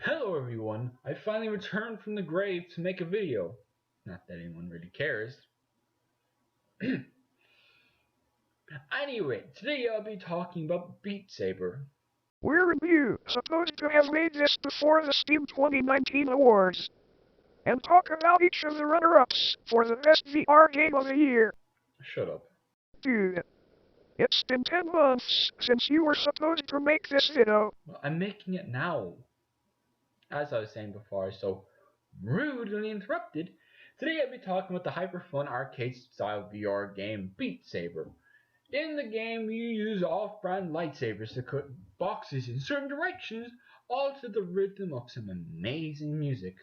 Hello everyone, I finally returned from the grave to make a video. Not that anyone really cares. Anyway, today I'll be talking about Beat Saber. We're you, supposed to have made this before the Steam 2019 awards, and talk about each of the runner-ups for the best VR game of the year. Shut up. Dude, it's been 10 months since you were supposed to make this video. Well, I'm making it now. As I was saying before, so rudely interrupted. Today I'll be talking about the hyper-fun arcade-style VR game Beat Saber. In the game, you use off-brand lightsabers to cut boxes in certain directions, all to the rhythm of some amazing music.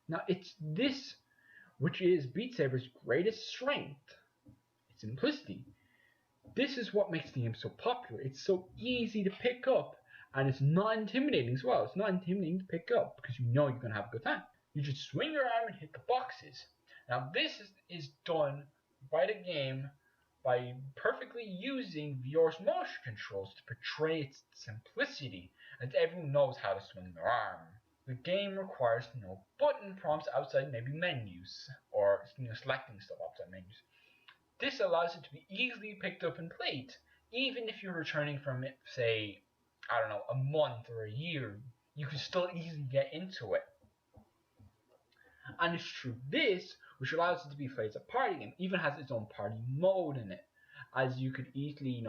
Now, it's this which is Beat Saber's greatest strength, its simplicity. This is what makes the game so popular. It's so easy to pick up, and it's not intimidating as well. It's not intimidating to pick up because you know you're going to have a good time. You just swing your arm and hit the boxes. Now, this is done by the game by perfectly using VR's motion controls to portray its simplicity, as everyone knows how to swing their arm. The game requires no button prompts outside maybe menus, or selecting stuff outside menus. This allows it to be easily picked up and played, even if you're returning from it, say, I don't know, a month or a year, you can still easily get into it. And it's through this which allows it to be played as a party game. It even has its own party mode in it, as you could easily,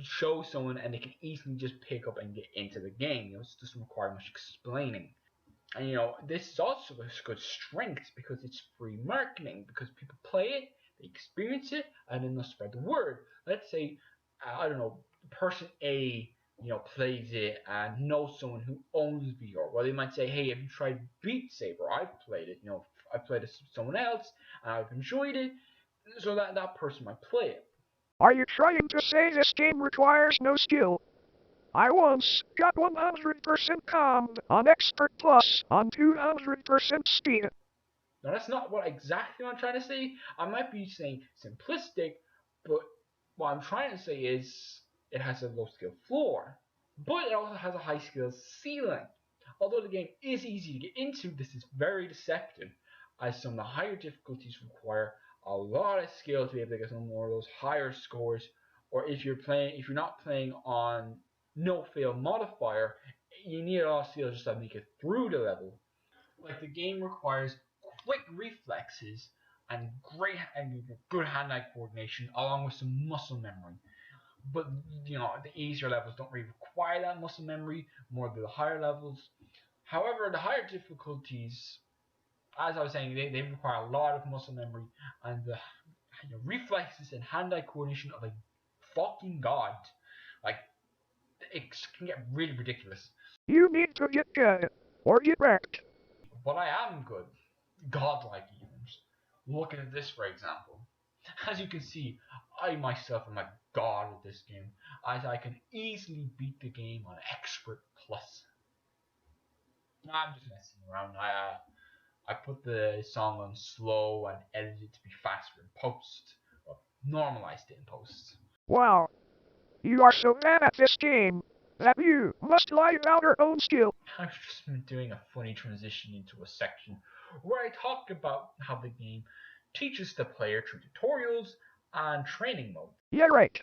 show someone and they can easily just pick up and get into the game. It doesn't require much explaining. And this is also a good strength because it's free marketing, because people play it, they experience it, and then they'll spread the word. Let's say, I don't know, person A, plays it and knows someone who owns VR. Well, they might say, hey, have you tried Beat Saber? I've played it. I played it with someone else, and I've enjoyed it, so that person might play it. Are you trying to say this game requires no skill? I once got 100% calmed on Expert Plus on 200% speed. Now, that's not exactly what I'm trying to say. I might be saying simplistic, but what I'm trying to say is it has a low skill floor, but it also has a high skill ceiling. Although the game is easy to get into, this is very deceptive, as some of the higher difficulties require a lot of skill to be able to get some more of those higher scores. Or if you're not playing on no fail modifier, you need a lot of skill just to make it through the level. Like, the game requires quick reflexes and good hand-eye coordination, along with some muscle memory. But the easier levels don't really require that muscle memory, more the higher levels. However, the higher difficulties, as I was saying, they require a lot of muscle memory and the reflexes and hand-eye coordination of a fucking god. Like, it can get really ridiculous. You need to get good, or get wrecked. But I am good. Godlike even. Look at this, for example. As you can see, I myself am a god at this game, as I can easily beat the game on Expert Plus. I'm just messing around. I put the song on slow and edited it to be faster in post, or normalized it in post. Wow. You are so bad at this game that you must lie about your own skill. I've just been doing a funny transition into a section where I talk about how the game teaches the player through tutorials and training mode. Yeah, right.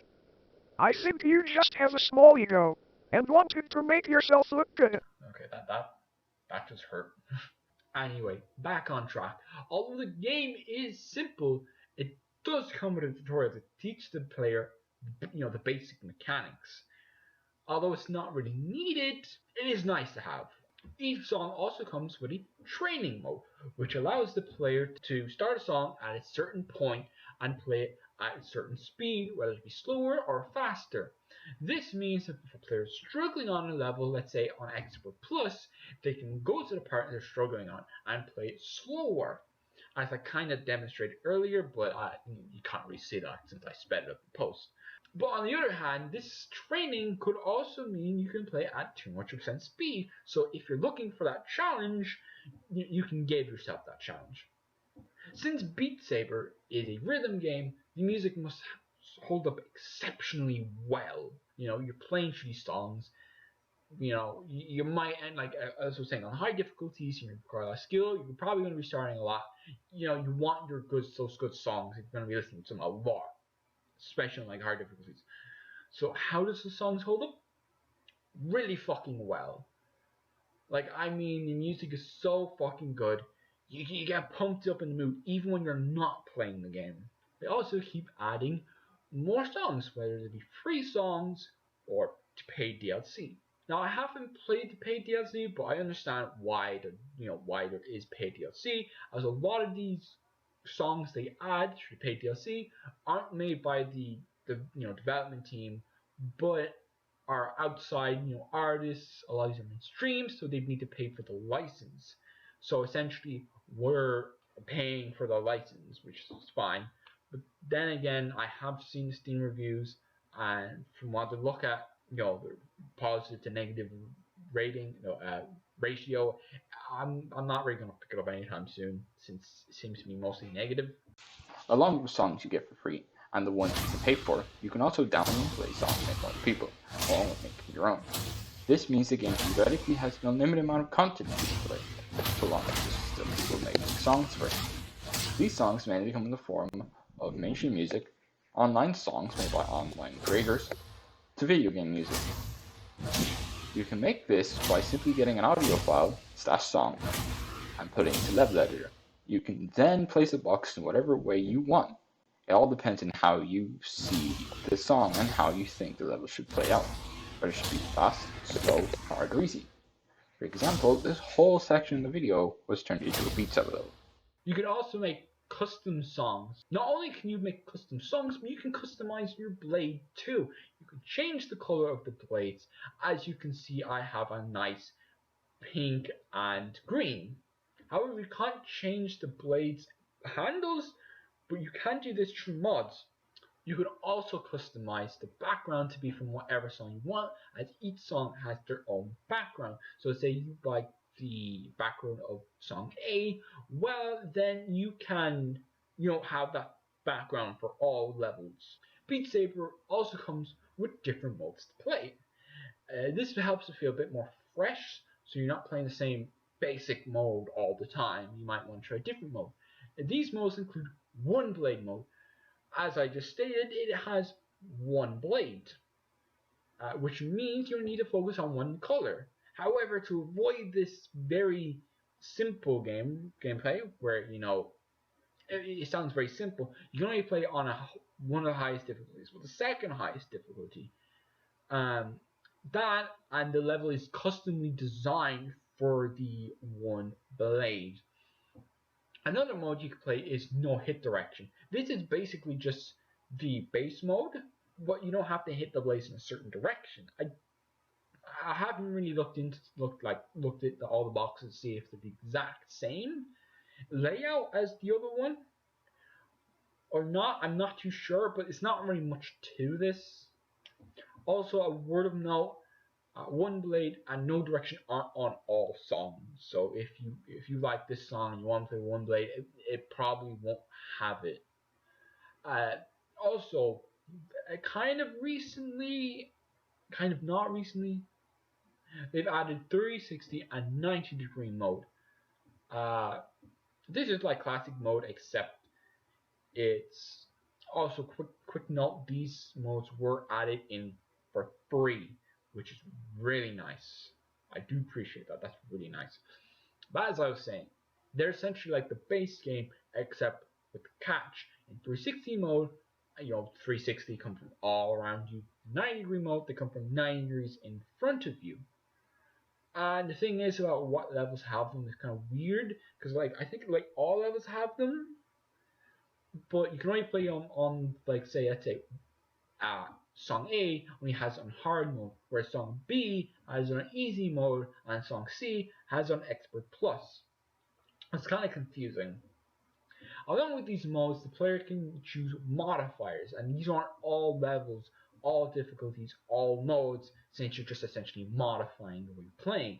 I think you just have a small ego and wanted to make yourself look good. Okay, that just hurt. Anyway, back on track. Although the game is simple, it does come with a tutorial to teach the player, the basic mechanics. Although it's not really needed, it is nice to have. Each song also comes with a training mode, which allows the player to start a song at a certain point and play it at a certain speed, whether it be slower or faster. This means that if a player is struggling on a level, let's say on Expert Plus, they can go to the part they're struggling on and play it slower. As I kind of demonstrated earlier, but you can't really see that since I sped it up the post. But on the other hand, this training could also mean you can play at 200% speed. So if you're looking for that challenge, you can give yourself that challenge. Since Beat Saber is a rhythm game, the music must hold up exceptionally well. You're playing through these songs, you might end like as I was saying on high difficulties. You require a lot of skill. You're probably going to be starting a lot. You want those good songs. You're going to be listening to them a lot, especially on like hard difficulties. So how does the songs hold up? Really fucking well. Like I mean, the music is so fucking good. You get pumped up in the mood even when you're not playing the game. They also keep adding more songs, whether they be free songs or to paid DLC. Now I haven't played the paid DLC, but I understand why there is paid DLC, as a lot of these songs they add through the paid DLC aren't made by the development team, but are outside artists. A lot of them in streams, so they need to pay for the license. So essentially, we're paying for the license, which is fine. But then again, I have seen Steam reviews, and from what they look at, the positive to negative rating, ratio, I'm not really gonna pick it up anytime soon, since it seems to be mostly negative. Along with songs you get for free and the ones you can pay for, you can also download and play songs made by other people, along with making your own. This means the game theoretically has an unlimited amount of content you can play, so long as there's still people making songs for it. These songs mainly come in the form of mainstream music, online songs made by online creators, to video game music. You can make this by simply getting an audio file, /song, and putting it into Level Editor. You can then place the box in whatever way you want. It all depends on how you see the song and how you think the level should play out. Whether it should be fast, slow, hard, or easy. For example, this whole section in the video was turned into a Beat Saber level. You can also make custom songs. Not only can you make custom songs, but you can customize your blade too. You can change the color of the blades. As you can see, I have a nice pink and green. However, you can't change the blades handles, but you can do this through mods. You can also customize the background to be from whatever song you want, as each song has their own background. So say you like the background of song A, well then you can have that background for all levels. Beat Saber also comes with different modes to play. This helps it feel a bit more fresh, so you're not playing the same basic mode all the time. You might want to try a different mode. These modes include one blade mode. As I just stated, it has one blade, which means you need to focus on one color. However, to avoid this very simple gameplay, where it sounds very simple, you can only play on one of the highest difficulties, with the second highest difficulty. That and the level is customly designed for the one blade. Another mode you can play is no hit direction. This is basically just the base mode, but you don't have to hit the blades in a certain direction. I haven't really looked at all the boxes to see if they're the exact same layout as the other one or not. I'm not too sure, but it's not really much to this. Also, a word of note: one blade and no direction aren't on all songs. So if you like this song and you want to play one blade, it probably won't have it. Also, kind of not recently, they've added 360 and 90-degree mode. This is like classic mode, except it's also quick note: these modes were added in for free, which is really nice. I do appreciate that. That's really nice. But as I was saying, they're essentially like the base game, except with the catch. In 360 mode, 360 come from all around you. 90-degree mode, they come from 90 degrees in front of you. And the thing is about what levels have them is kind of weird, because I think all levels have them, but you can only play on let's say song A only has on hard mode, whereas song B has on easy mode, and song C has on expert plus. It's kind of confusing. Along with these modes, the player can choose modifiers, and these aren't all levels, all difficulties, all modes, since you're just essentially modifying the way you're playing.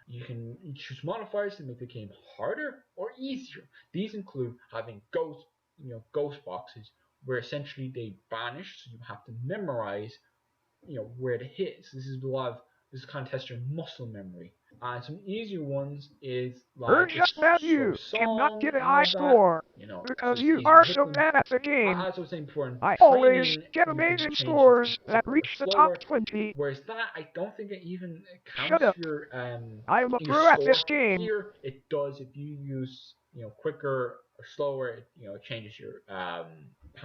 You can choose modifiers to make the game harder or easier. These include having ghost boxes, where essentially they vanish, so you have to memorize where to hit. So this is a lot of This kind of tests your muscle memory. And some easier ones is like Urge this us that sort of you cannot song get a and all high that. score So because it's you easy to are hit so them. bad at the game. As I was saying before, in I always training, get you can amazing change it to scores that something reach the slower. top 20. Whereas that, I don't think it even Shut counts up. I am a your pro at score. this game. Here, it does. If you use quicker or slower, it changes your how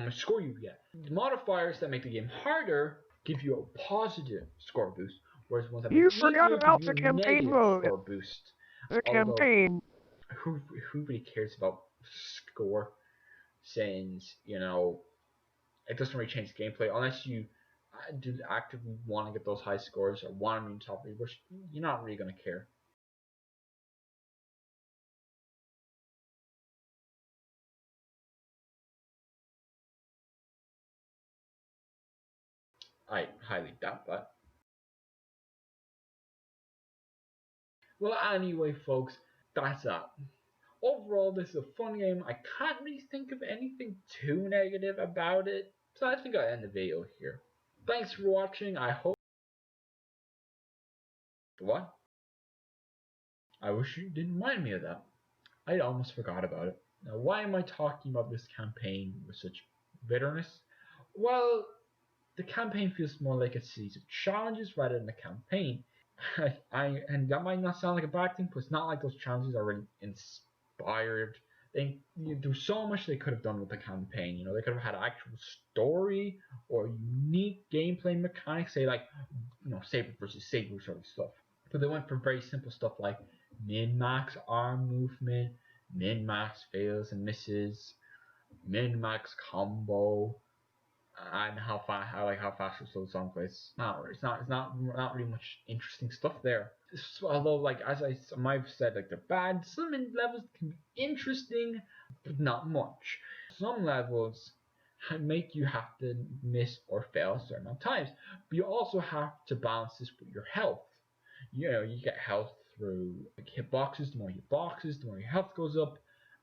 much score you get. The modifiers that make the game harder give you a positive score boost, whereas ones that make You it forgot easier give about you the a campaign negative mode. score boost. The Although, campaign. who really cares about score? Since it doesn't really change the gameplay unless you do actively want to get those high scores or want to be in top league, which you're not really going to care. I highly doubt that. Well, anyway, folks, that's that. Overall, this is a fun game. I can't really think of anything too negative about it, so I think I'll end the video here. Thanks for watching. I hope. What? I wish you didn't remind me of that. I almost forgot about it. Now, why am I talking about this campaign with such bitterness? Well, the campaign feels more like a series of challenges rather than a campaign. And that might not sound like a bad thing, but it's not like those challenges are really inspired. There's so much they could have done with the campaign. They could have had actual story or unique gameplay mechanics, say like Saber versus Saber sort of stuff. But they went for very simple stuff like min-max arm movement, min-max fails and misses, min-max combo, and how fast the song plays. It's not really much interesting stuff there. Although, like as I might have said, like they're bad. Some levels can be interesting, but not much. Some levels make you have to miss or fail a certain amount of times, but you also have to balance this with your health. You get health through like hitboxes. The more you hit boxes, the more your health goes up,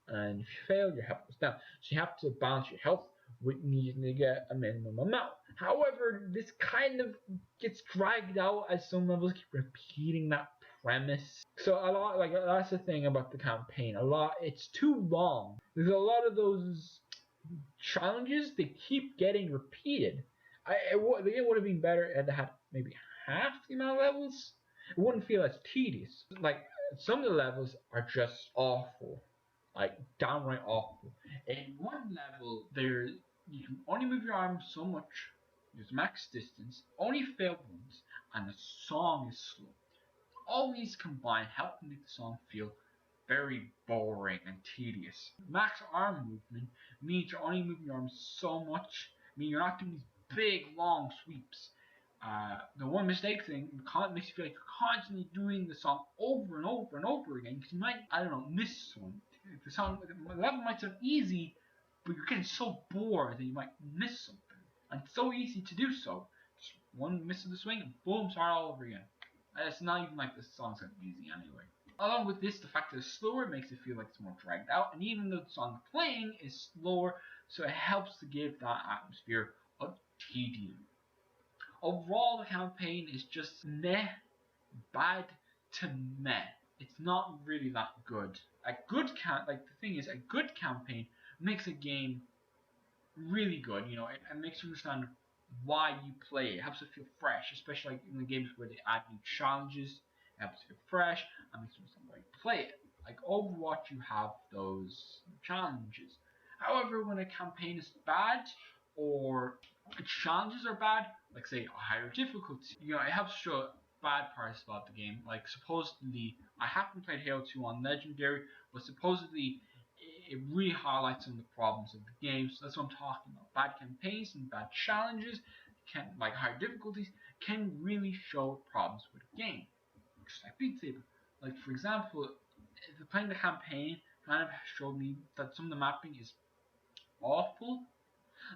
and if you fail, your health goes down. So you have to balance your health with needing to get a minimum amount. However, this kind of gets dragged out as some levels keep repeating that premise. So a lot, like that's the thing about the campaign. It's too long. There's a lot of those challenges they keep getting repeated. The game would have been better if it had maybe half the amount of levels. It wouldn't feel as tedious. Like some of the levels are just awful, like downright awful. In one level, you can only move your arms so much. There's max distance, only fail once, and the song is slow. All these combined help make the song feel very boring and tedious. Max arm movement means you're only moving your arms so much. You're not doing these big long sweeps. The one mistake thing makes you feel like you're constantly doing the song over and over and over again because you might, miss one. The level might sound easy, but you're getting so bored that you might miss something. And it's so easy to do so. Just one miss of the swing and boom, start all over again. It's not even like the song's that easy anyway. Along with this, the fact that it's slower makes it feel like it's more dragged out, and even though the song playing is slower, so it helps to give that atmosphere of tedium. Overall, the campaign is just meh, bad to meh. It's not really that good. A good campaign makes a game really good. It makes you understand why you play. It helps it feel fresh, especially like in the games where they add new challenges. It helps it feel fresh and makes you understand why you play it. Like Overwatch, you have those challenges. However, when a campaign is bad or challenges are bad, like say a higher difficulty, it helps show bad parts about the game. Like supposedly, I haven't played Halo 2 on Legendary, but supposedly it really highlights some of the problems of the game. So that's what I'm talking about. Bad campaigns and bad challenges, like higher difficulties, can really show problems with the game. Just like Beat Saber. Like for example, playing the campaign kind of showed me that some of the mapping is awful.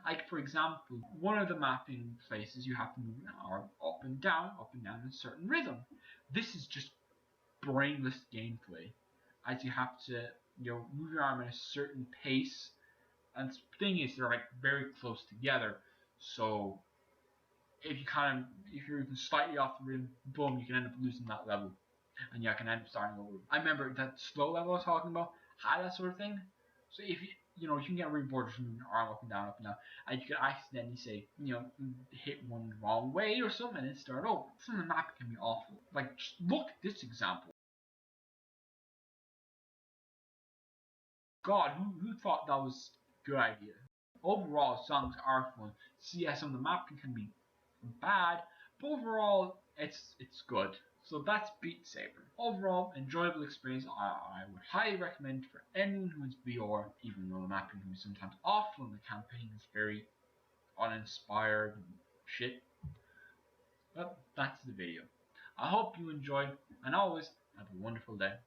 Like for example, one of the mapping places you have to move an arm up and down in a certain rhythm. This is just brainless gameplay, as you have to move your arm at a certain pace, and the thing is they're like very close together, so if you're even slightly off the rim, boom, you can end up losing that level, and you can end up starting over. I remember that slow level I was talking about had that sort of thing. So if you can get really bored from your arm up and down, and you could accidentally say, hit one the wrong way or something, and then start over. Some of the map can be awful. Like, just look at this example. God, who thought that was a good idea? Overall, songs are fun. So yeah, some of the mapping can be bad, but overall, it's good. So that's Beat Saber. Overall, enjoyable experience. I would highly recommend for anyone who is VR, even though the mapping can be sometimes awful and the campaign is very uninspired and shit. But that's the video. I hope you enjoyed, and always have a wonderful day.